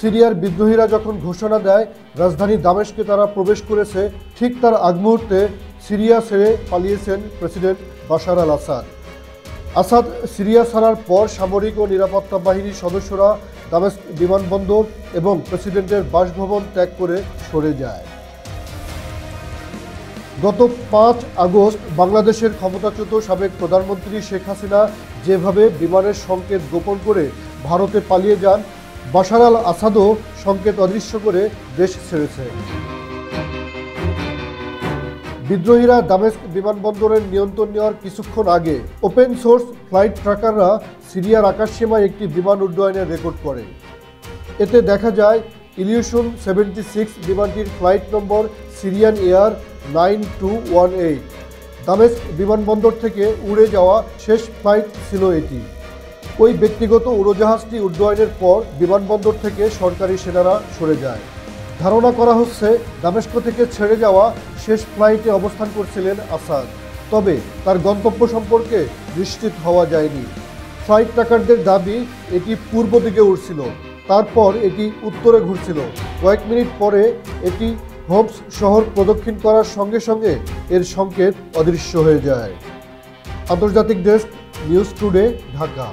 সিরিয়ার বিদ্রোহীরা যখন ঘোষণা দেয় রাজধানী দামেস্কে তারা প্রবেশ করেছে, ঠিক তার আগ মুহূর্তে সিরিয়া ছেড়ে পালিয়েছেন প্রেসিডেন্ট বাশার আল আসাদ। আসাদ সিরিয়া ছাড়ার পর সামরিক ও নিরাপত্তা বাহিনীর সদস্যরা দামেস্ক বিমানবন্দর এবং প্রেসিডেন্টের বাসভবন ত্যাগ করে সরে যায়। গত ৫ আগস্ট বাংলাদেশের ক্ষমতাচ্যুত সাবেক প্রধানমন্ত্রী শেখ হাসিনা যেভাবে বিমানের সংকেত গোপন করে ভারতে পালিয়ে যান, বাশার আল আসাদও সংকেত অদৃশ্য করে দেশ ছেড়েছে। বিদ্রোহীরা দামেস্ক বিমানবন্দরের নিয়ন্ত্রণ নেওয়ার কিছুক্ষণ আগে ওপেন সোর্স ফ্লাইট ট্র্যাকাররা সিরিয়ার আকাশসীমায় একটি বিমান উড্ডয়নের রেকর্ড করে। এতে দেখা যায় ইলিউশন 76 বিমানটির ফ্লাইট নম্বর সিরিয়ান এয়ার 9218। দামেস্ক বিমানবন্দর থেকে উড়ে যাওয়া শেষ ফ্লাইট ছিল এটি। ওই ব্যক্তিগত উড়োজাহাজটি উড্ডয়নের পর বিমানবন্দর থেকে সরকারি সেনারা সরে যায়। ধারণা করা হচ্ছে দামেস্ক থেকে ছেড়ে যাওয়া শেষ ফ্লাইটে অবস্থান করছিলেন আসাদ, তবে তার গন্তব্য সম্পর্কে নিশ্চিত হওয়া যায়নি। ফ্লাইট ট্র্যাকারদের দাবি এটি পূর্ব দিকে উড়ছিল, তারপর এটি উত্তরে ঘুরছিল। কয়েক মিনিট পরে এটি হোমস শহর প্রদক্ষিণ করার সঙ্গে সঙ্গে এর সংকেত অদৃশ্য হয়ে যায়। আন্তর্জাতিক ডেস্ক, নিউজ টুডে, ঢাকা।